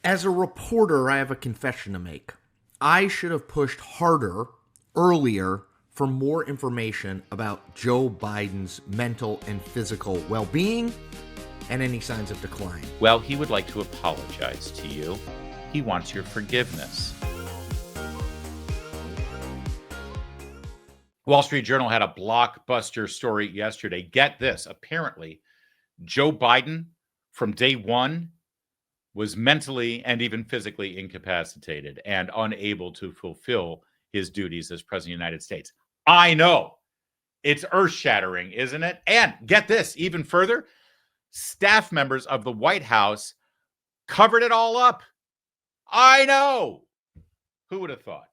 As a reporter, I have a confession to make. I should have pushed harder earlier for more information about Joe Biden's mental and physical well being and any signs of decline. Well, he would like to apologize to you. He wants your forgiveness. Wall Street Journal had a blockbuster story yesterday. Get this. Apparently, Joe Biden, from day one, was mentally and even physically incapacitated and unable to fulfill his duties as president of the United States. I know. It's earth-shattering, isn't it? And get this, even further, staff members of the White House covered it all up. I know. Who would have thought?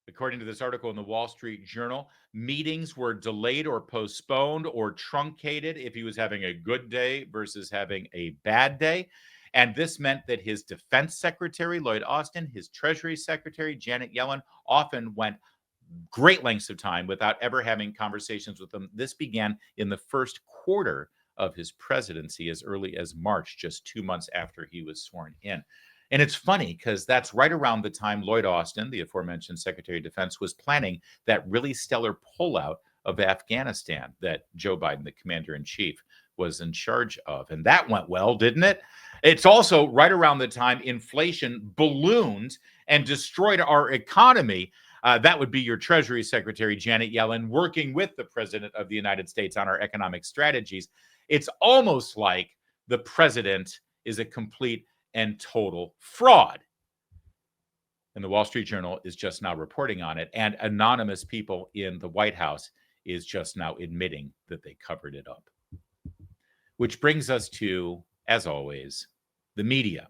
According to this article in the Wall Street Journal, meetings were delayed or postponed or truncated if he was having a good day versus having a bad day. And this meant that his defense secretary, Lloyd Austin, his treasury secretary, Janet Yellen, often went great lengths of time without ever having conversations with them. This began in the first quarter of his presidency as early as March, just 2 months after he was sworn in. And it's funny because that's right around the time Lloyd Austin, the aforementioned Secretary of Defense, was planning that really stellar pullout of Afghanistan that Joe Biden, the commander-in-chief, was in charge of. And that went well, didn't it? It's also right around the time inflation ballooned and destroyed our economy. That would be your Treasury Secretary, Janet Yellen, working with the President of the United States on our economic strategies. It's almost like the president is a complete and total fraud. And the Wall Street Journal is just now reporting on it. And anonymous people in the White House is just now admitting that they covered it up. Which brings us to, as always, the media.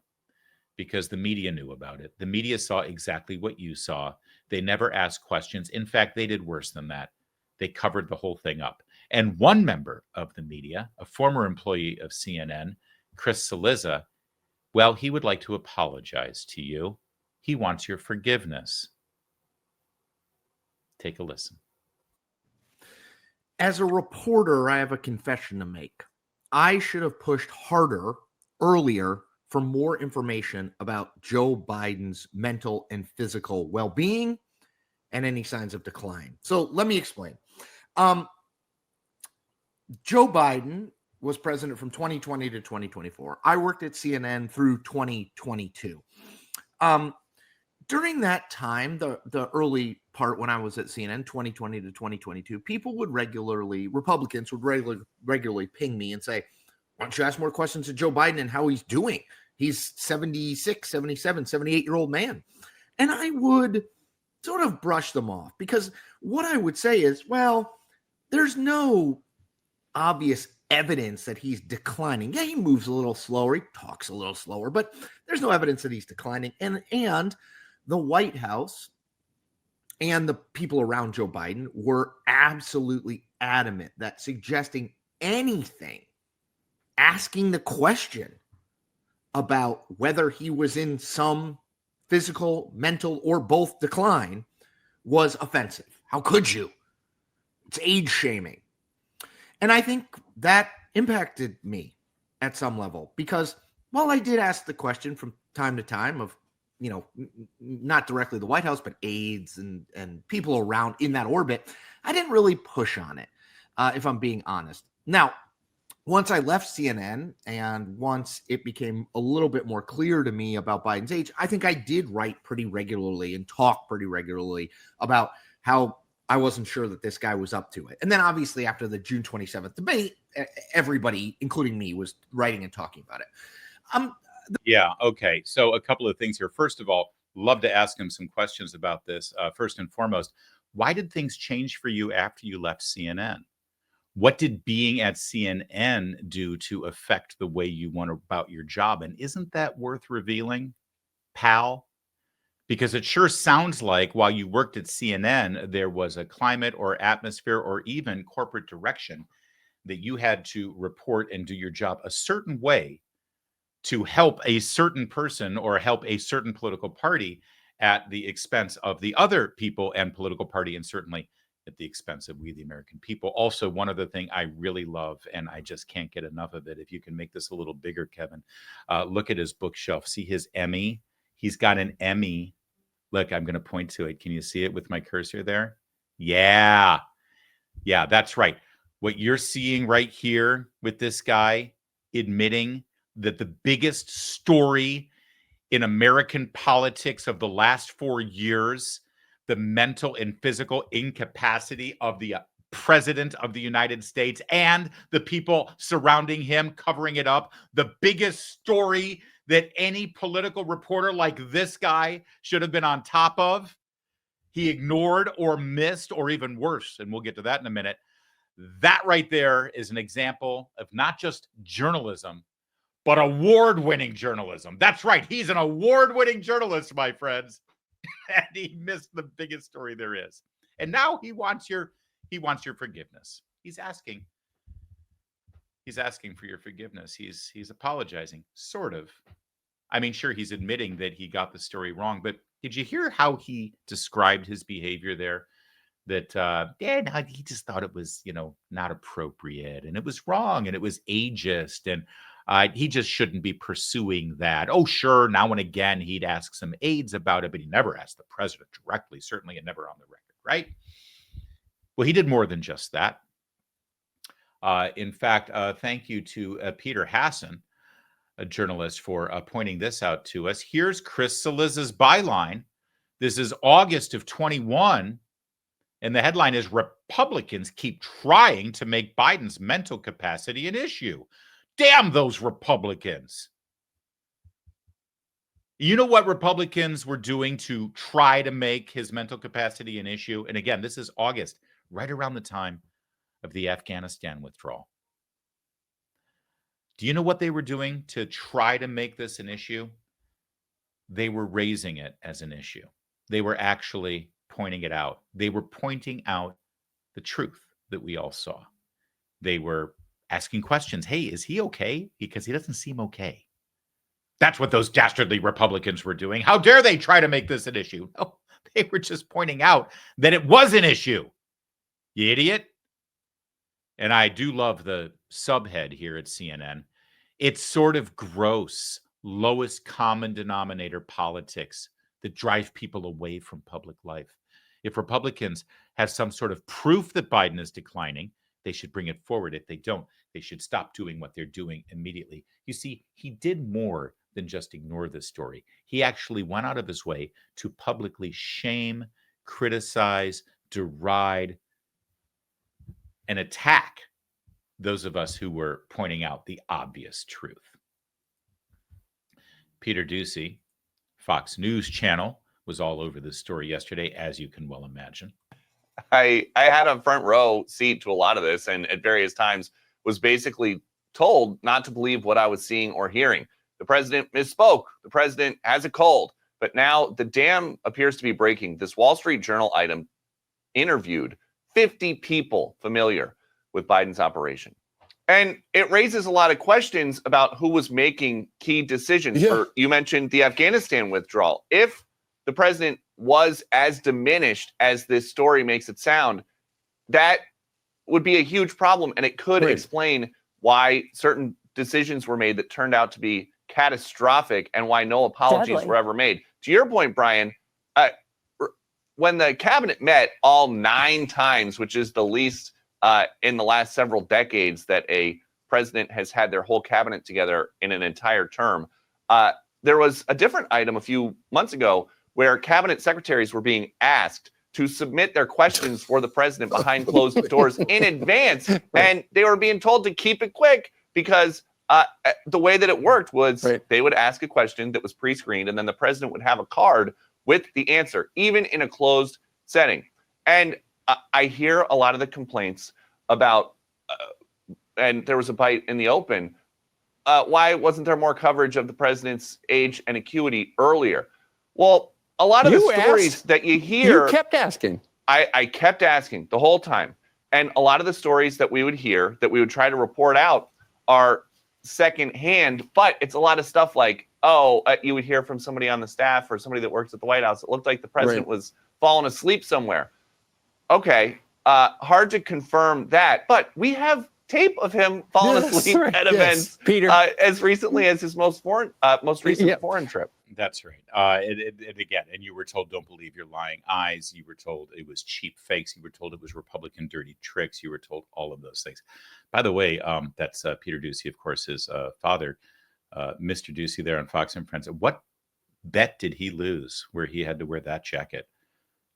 Because the media knew about it. The media saw exactly what you saw. They never asked questions. In fact, they did worse than that. They covered the whole thing up. And one member of the media, a former employee of CNN, Chris Cilizza, well, he would like to apologize to you. He wants your forgiveness. Take a listen. As a reporter, I have a confession to make. I should have pushed harder earlier for more information about Joe Biden's mental and physical well being and any signs of decline. So let me explain. Joe Biden was president from 2020 to 2024. I worked at CNN through 2022. During that time, the early part when I was at CNN, 2020 to 2022, Republicans would regularly ping me and say, why don't you ask more questions to Joe Biden and how he's doing? He's 76, 77, 78-year-old man. And I would sort of brush them off because what I would say is, well, there's no obvious evidence that he's declining. Yeah, he moves a little slower, he talks a little slower, but there's no evidence that he's declining. And the White House and the people around Joe Biden were absolutely adamant that suggesting anything, asking the question about whether he was in some physical, mental, or both decline was offensive. How could you? It's age shaming. And I think that impacted me at some level because while I did ask the question from time to time of, not directly the White House, but aides and people around in that orbit, I didn't really push on it, if I'm being honest. Now, once I left CNN and once it became a little bit more clear to me about Biden's age, I think I did write pretty regularly and talk pretty regularly about how I wasn't sure that this guy was up to it. And then obviously after the June 27th debate, everybody, including me, was writing and talking about it. Yeah, okay. So a couple of things here. First of all, love to ask him some questions about this. First and foremost, why did things change for you after you left CNN? What did being at CNN do to affect the way you went about your job? And isn't that worth revealing, pal? Because it sure sounds like while you worked at CNN, there was a climate or atmosphere or even corporate direction that you had to report and do your job a certain way to help a certain person or help a certain political party at the expense of the other people and political party and certainly at the expense of we, the American people. Also, one other thing I really love, and I just can't get enough of it. If you can make this a little bigger, Kevin, look at his bookshelf. See his Emmy? He's got an Emmy. Look, I'm going to point to it. Can you see it with my cursor there? Yeah. Yeah, that's right. What you're seeing right here with this guy admitting that the biggest story in American politics of the last 4 years, the mental and physical incapacity of the president of the United States and the people surrounding him covering it up, the biggest story that any political reporter like this guy should have been on top of, he ignored or missed, or even worse, and we'll get to that in a minute. That right there is an example of not just journalism, but award-winning journalism. That's right. He's an award-winning journalist, my friends. And he missed the biggest story there is. And now he wants your forgiveness. He's asking for your forgiveness. He's apologizing, sort of. I mean, sure, he's admitting that he got the story wrong, but did you hear how he described his behavior there? That he just thought it was, not appropriate, and it was wrong, and it was ageist, and he just shouldn't be pursuing that. Oh, sure, now and again he'd ask some aides about it, but he never asked the president directly, certainly, and never on the record, right? Well, he did more than just that. In fact, thank you to Peter Hassan, a journalist, for pointing this out to us. Here's Chris Cilizza's byline. This is August of 21. And the headline is, Republicans keep trying to make Biden's mental capacity an issue. Damn those Republicans. You know what Republicans were doing to try to make his mental capacity an issue? And again, this is August, right around the time of the Afghanistan withdrawal. Do you know what they were doing to try to make this an issue? They were raising it as an issue. They were actually pointing it out. They were pointing out the truth that we all saw. They were asking questions. Hey, is he okay? Because he doesn't seem okay. That's what those dastardly Republicans were doing. How dare they try to make this an issue? No, they were just pointing out that it was an issue. You idiot. And I do love the subhead here at CNN. It's sort of gross, lowest common denominator politics that drive people away from public life. If Republicans have some sort of proof that Biden is declining, they should bring it forward. If they don't, they should stop doing what they're doing immediately. You see, he did more than just ignore this story. He actually went out of his way to publicly shame, criticize, deride, and attack those of us who were pointing out the obvious truth. Peter Doocy, Fox News Channel, was all over this story yesterday, as you can well imagine. I had a front row seat to a lot of this, and at various times was basically told not to believe what I was seeing or hearing. The president misspoke. The president has a cold. But now the dam appears to be breaking. This Wall Street Journal item interviewed 50 people familiar with Biden's operation. And it raises a lot of questions about who was making key decisions. Yeah. You mentioned the Afghanistan withdrawal. If the president was as diminished as this story makes it sound, that would be a huge problem. And it could explain why certain decisions were made that turned out to be catastrophic and why no apologies were ever made. To your point, Brian, when the cabinet met all 9 times, which is the least in the last several decades that a president has had their whole cabinet together in an entire term, there was a different item a few months ago where cabinet secretaries were being asked to submit their questions for the president behind closed doors in advance, and they were being told to keep it quick because the way that it worked was they would ask a question that was pre-screened, and then the president would have a card with the answer, even in a closed setting. And I hear a lot of the complaints about, and there was a bite in the open, why wasn't there more coverage of the president's age and acuity earlier? Well, a lot of the stories that you hear... You kept asking. I kept asking the whole time. And a lot of the stories that we would hear, that we would try to report out, are secondhand, but it's a lot of stuff like, you would hear from somebody on the staff or somebody that works at the White House. It looked like the president was falling asleep somewhere. Okay, hard to confirm that. But we have tape of him falling asleep at events, Peter, as recently as his most recent foreign trip. That's right. And again, and you were told, don't believe your lying eyes. You were told it was cheap fakes. You were told it was Republican dirty tricks. You were told all of those things. By the way, that's Peter Doocy, of course, his father, Mr. Doocy there on Fox and Friends. What bet did he lose where he had to wear that jacket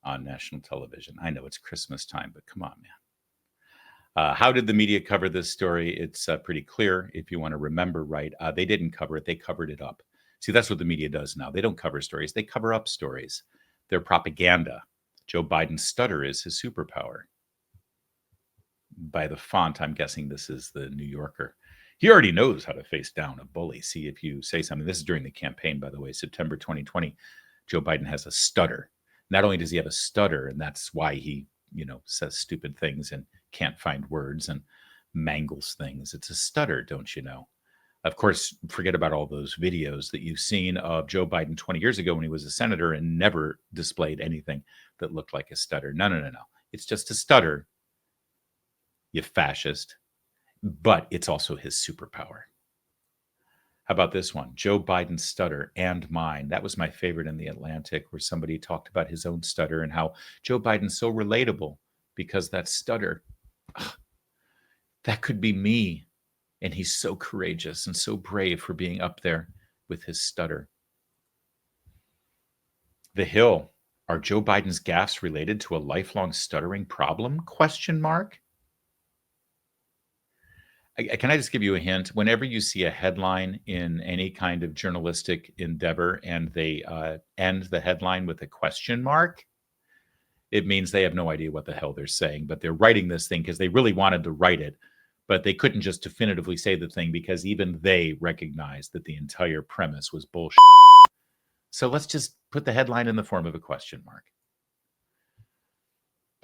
on national television? I know it's Christmas time, but come on, man. How did the media cover this story? It's pretty clear. If you want to remember right, they didn't cover it. They covered it up. See, that's what the media does now. They don't cover stories. They cover up stories. They're propaganda. Joe Biden's stutter is his superpower. By the font, I'm guessing this is the New Yorker. He already knows how to face down a bully. See, if you say something, this is during the campaign, by the way, September 2020, Joe Biden has a stutter. Not only does he have a stutter, and that's why he, says stupid things and can't find words and mangles things. It's a stutter, don't you know? Of course, forget about all those videos that you've seen of Joe Biden 20 years ago when he was a senator and never displayed anything that looked like a stutter. No. It's just a stutter, you fascist, but it's also his superpower. How about this one? Joe Biden's stutter and mine. That was my favorite in The Atlantic, where somebody talked about his own stutter and how Joe Biden's so relatable because that stutter, that could be me. And he's so courageous and so brave for being up there with his stutter. The Hill. Are Joe Biden's gaffes related to a lifelong stuttering problem? Question mark. Can I just give you a hint? Whenever you see a headline in any kind of journalistic endeavor and they end the headline with a question mark, it means they have no idea what the hell they're saying, but they're writing this thing because they really wanted to write it. But they couldn't just definitively say the thing because even they recognized that the entire premise was bullshit. So let's just put the headline in the form of a question mark.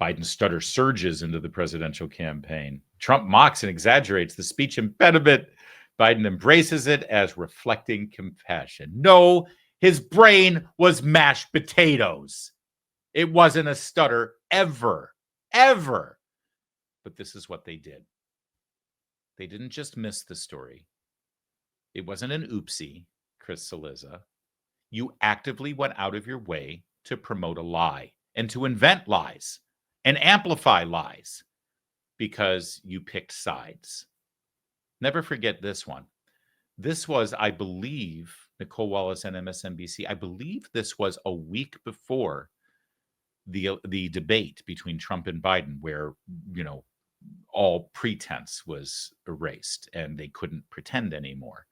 Biden's stutter surges into the presidential campaign. Trump mocks and exaggerates the speech impediment. Biden embraces it as reflecting compassion. No, his brain was mashed potatoes. It wasn't a stutter ever. But this is what they did. They didn't just miss the story. It wasn't an oopsie, Chris Cilizza. You actively went out of your way to promote a lie and to invent lies and amplify lies because you picked sides. Never forget this one. This was, I believe, Nicole Wallace and MSNBC, I believe this was a week before the debate between Trump and Biden where, all pretense was erased and they couldn't pretend anymore.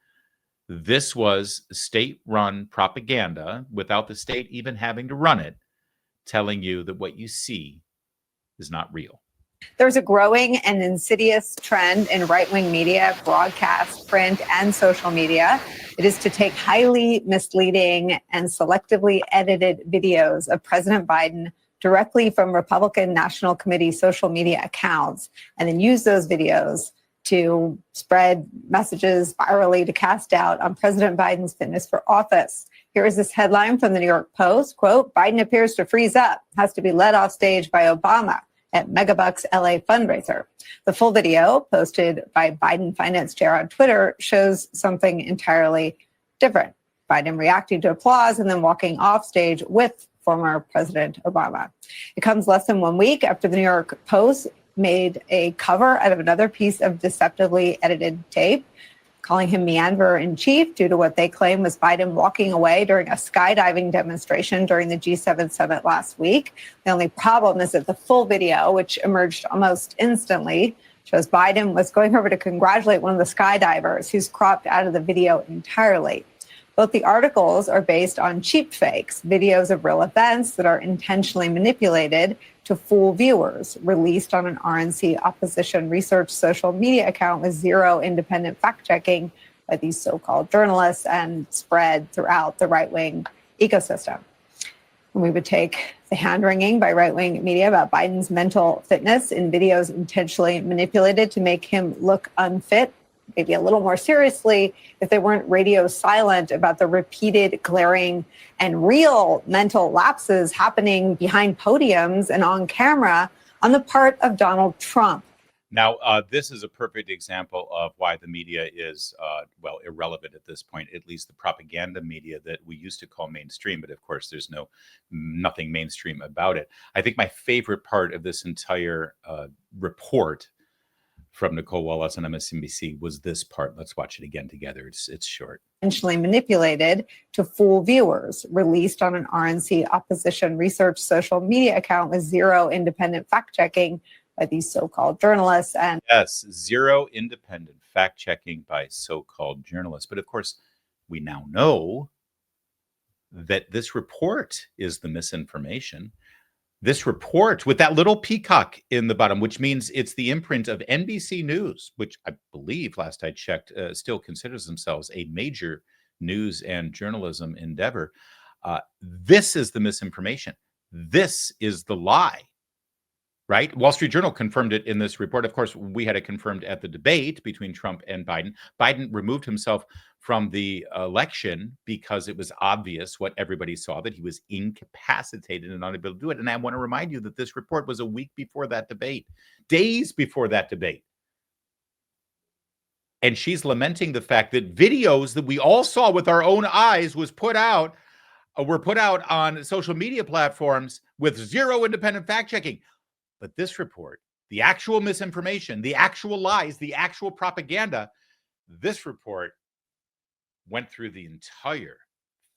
This was state-run propaganda without the state even having to run it, telling you that what you see is not real. There's a growing and insidious trend in right-wing media, broadcast, print, and social media. It is to take highly misleading and selectively edited videos of President Biden directly from Republican National Committee social media accounts, and then use those videos to spread messages virally to cast doubt on President Biden's fitness for office. Here is this headline from the New York Post, quote, Biden appears to freeze up, has to be led off stage by Obama at Megabucks LA fundraiser. The full video posted by Biden finance chair on Twitter shows something entirely different. Biden reacting to applause and then walking off stage with former President Obama. It comes less than 1 week after the New York Post made a cover out of another piece of deceptively edited tape, calling him meanderer-in-chief due to what they claim was Biden walking away during a skydiving demonstration during the G7 summit last week. The only problem is that the full video, which emerged almost instantly, shows Biden was going over to congratulate one of the skydivers who's cropped out of the video entirely. Both the articles are based on cheap fakes, videos of real events that are intentionally manipulated to fool viewers, released on an RNC opposition research social media account with zero independent fact-checking by these so-called journalists and spread throughout the right-wing ecosystem. And we would take the hand-wringing by right-wing media about Biden's mental fitness in videos intentionally manipulated to make him look unfit, maybe a little more seriously if they weren't radio silent about the repeated, glaring, and real mental lapses happening behind podiums and on camera on the part of Donald Trump. Now, this is a perfect example of why the media is, well, irrelevant at this point, at least the propaganda media that we used to call mainstream. But of course, there's nothing mainstream about it. I think my favorite part of this entire report from Nicole Wallace on MSNBC was this part. Let's watch it again together. It's short. Intentionally manipulated to fool viewers, released on an RNC opposition research social media account with zero independent fact checking by these so-called journalists. And yes, zero independent fact checking by so-called journalists. But of course, we now know that this report is the misinformation. This report with that little peacock in the bottom, which means it's the imprint of NBC News, which I believe, last I checked, still considers themselves a major news and journalism endeavor. This is the misinformation. This is the lie, right? Wall Street Journal confirmed it in this report. Of course, we had it confirmed at the debate between Trump and Biden. Biden removed himself from the election because it was obvious what everybody saw, that he was incapacitated and unable to do it. And I want to remind you that this report was a week before that debate, days before that debate. And she's lamenting the fact that videos that we all saw with our own eyes were put out on social media platforms with zero independent fact checking. But this report, the actual misinformation, the actual lies, the actual propaganda, this report went through the entire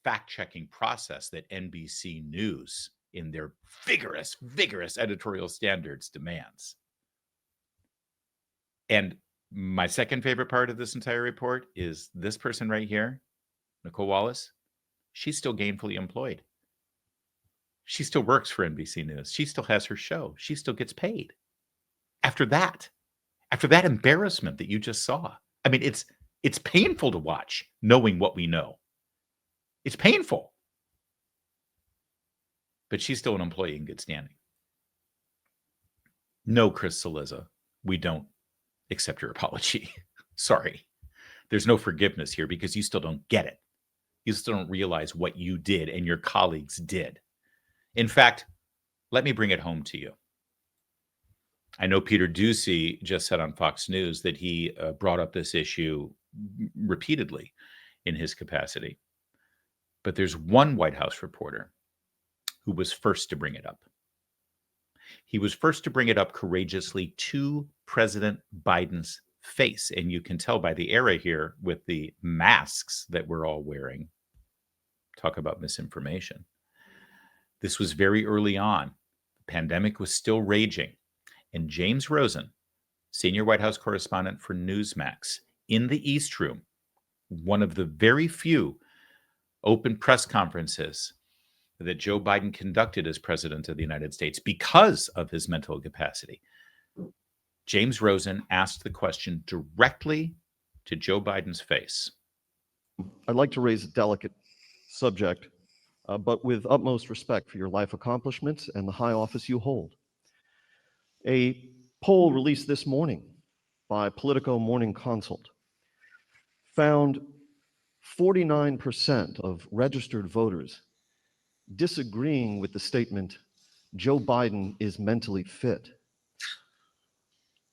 fact-checking process that NBC News, in their vigorous editorial standards, demands. And my second favorite part of this entire report is this person right here, Nicole Wallace. She's still gainfully employed. She still works for NBC News. She still has her show. She still gets paid. After that embarrassment that you just saw. I mean, it's painful to watch, knowing what we know. It's painful. But she's still an employee in good standing. No, Chris Cilizza, we don't accept your apology. Sorry. There's no forgiveness here because you still don't get it. You still don't realize what you did and your colleagues did. In fact, let me bring it home to you. I know Peter Doocy just said on Fox News that he brought up this issue repeatedly in his capacity. But there's one White House reporter who was first to bring it up. He was first to bring it up courageously to President Biden's face. And you can tell by the era here with the masks that we're all wearing. Talk about misinformation. This was very early on. The pandemic was still raging. And James Rosen, senior White House correspondent for Newsmax, in the East Room, one of the very few open press conferences that Joe Biden conducted as president of the United States because of his mental capacity. James Rosen asked the question directly to Joe Biden's face. I'd like to raise a delicate subject, but with utmost respect for your life accomplishments and the high office you hold. A poll released this morning by Politico Morning Consult found 49% of registered voters disagreeing with the statement, Joe Biden is mentally fit.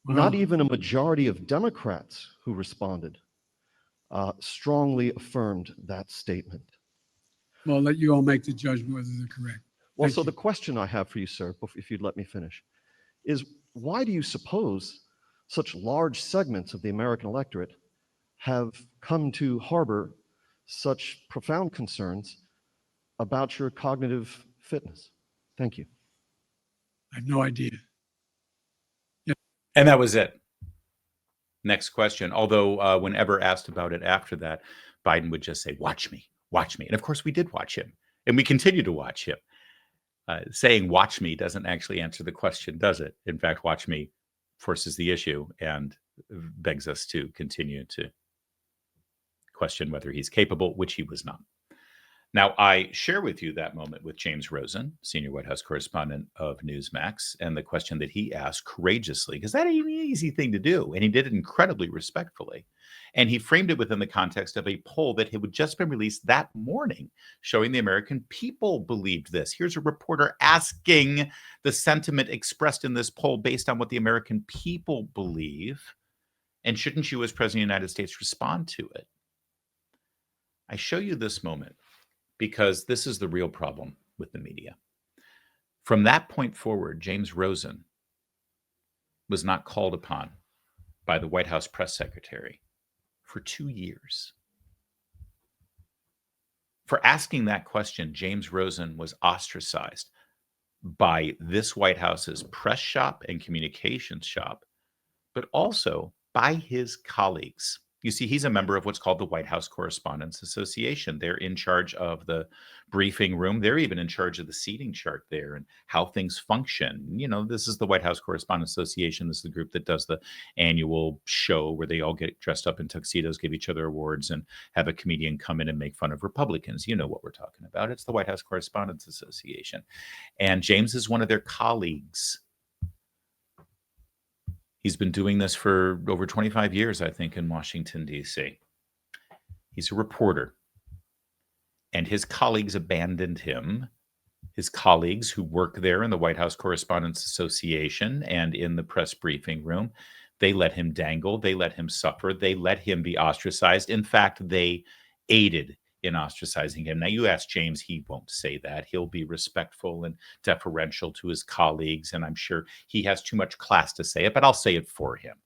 Wow. Not even a majority of Democrats who responded strongly affirmed that statement. Well, I'll let you all make the judgment whether they're correct. Well, Thank so you. the question I have for you, sir, if you'd let me finish, is why do you suppose such large segments of the American electorate have come to harbor such profound concerns about your cognitive fitness? Thank you. I have no idea. And that was it. Next question. Although whenever asked about it after that, Biden would just say, watch me, watch me. And of course, we did watch him. And we continue to watch him. Saying watch me doesn't actually answer the question, does it? In fact, watch me forces the issue and begs us to continue to question whether he's capable, which he was not. Now, I share with you that moment with James Rosen, senior White House correspondent of Newsmax, and the question that he asked courageously, because that ain't an easy thing to do. And he did it incredibly respectfully. And he framed it within the context of a poll that had just been released that morning, showing the American people believed this. Here's a reporter asking the sentiment expressed in this poll based on what the American people believe. And shouldn't you, as President of the United States, respond to it? I show you this moment because this is the real problem with the media. From that point forward, James Rosen was not called upon by the White House press secretary for 2 years. For asking that question, James Rosen was ostracized by this White House's press shop and communications shop, but also by his colleagues. You see, he's a member of what's called the White House Correspondents Association. They're in charge of the briefing room. They're even in charge of the seating chart there and how things function. You know, this is the White House Correspondents Association. This is the group that does the annual show where they all get dressed up in tuxedos, give each other awards, and have a comedian come in and make fun of Republicans. You know what we're talking about. It's the White House Correspondents Association. And James is one of their colleagues. He's been doing this for over 25 years, I think, in Washington, D.C. He's a reporter. And his colleagues abandoned him. His colleagues who work there in the White House Correspondents Association and in the press briefing room, they let him dangle. They let him suffer. They let him be ostracized. In fact, they aided in ostracizing him. Now, you ask James, he won't say that. He'll be respectful and deferential to his colleagues, and I'm sure he has too much class to say it, but I'll say it for him.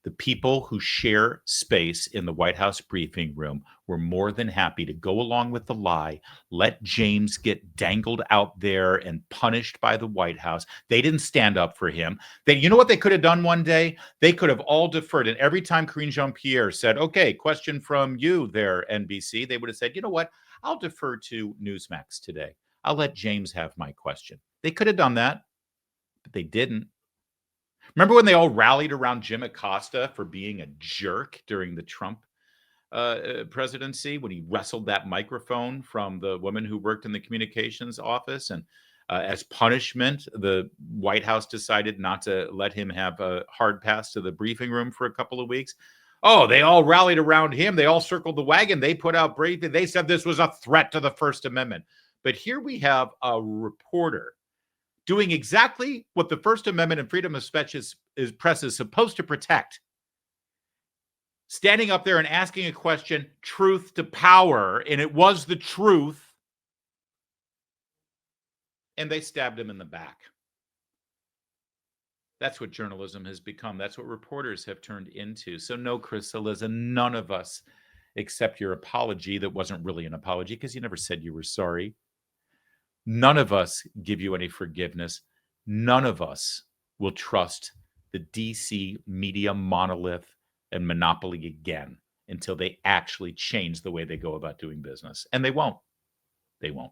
The people who share space in the White House briefing room were more than happy to go along with the lie, let James get dangled out there and punished by the White House. They didn't stand up for him. You know what they could have done one day? They could have all deferred. And every time Karine Jean-Pierre said, okay, question from you there, NBC, they would have said, you know what? I'll defer to Newsmax today. I'll let James have my question. They could have done that, but they didn't. Remember when they all rallied around Jim Acosta for being a jerk during the Trump presidency, when he wrestled that microphone from the woman who worked in the communications office? And as punishment, the White House decided not to let him have a hard pass to the briefing room for a couple of weeks. Oh, they all rallied around him. They all circled the wagon. They put out briefing. They said this was a threat to the First Amendment. But here we have a reporter doing exactly what the First Amendment and freedom of speech press is supposed to protect. Standing up there and asking a question, truth to power, and it was the truth. And they stabbed him in the back. That's what journalism has become. That's what reporters have turned into. So no, Chris Cilizza, none of us accept your apology that wasn't really an apology because you never said you were sorry. None of us give you any forgiveness. None of us will trust the DC media monolith and monopoly again until they actually change the way they go about doing business. And they won't. They won't.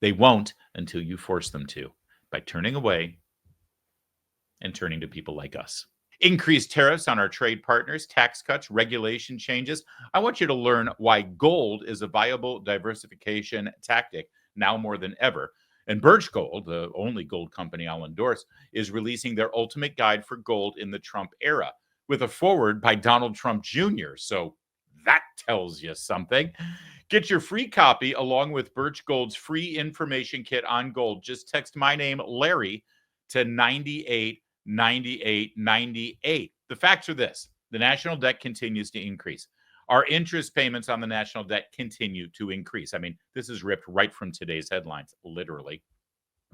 They won't until you force them to by turning away and turning to people like us. Increased tariffs on our trade partners, tax cuts, regulation changes. I want you to learn why gold is a viable diversification tactic now more than ever. And Birch Gold, the only gold company I'll endorse, is releasing their ultimate guide for gold in the Trump era with a foreword by Donald Trump Jr. So that tells you something. Get your free copy along with Birch Gold's free information kit on gold. Just text my name, Larry, to 989898. The facts are this. The national debt continues to increase. Our interest payments on the national debt continue to increase. I mean, this is ripped right from today's headlines, literally.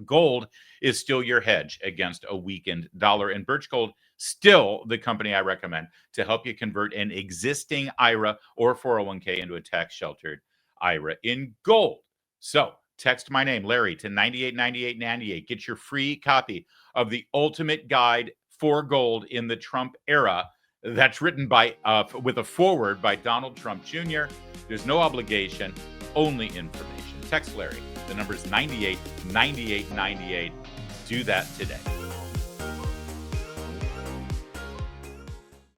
Gold is still your hedge against a weakened dollar, and Birch Gold still the company I recommend to help you convert an existing IRA or 401k into a tax-sheltered IRA in gold. So text my name, Larry, to 989898. Get your free copy of the ultimate guide for gold in the Trump era. That's written by with a foreword by Donald Trump Jr. There's no obligation, only information. Text Larry. The number is 989898. Do that today.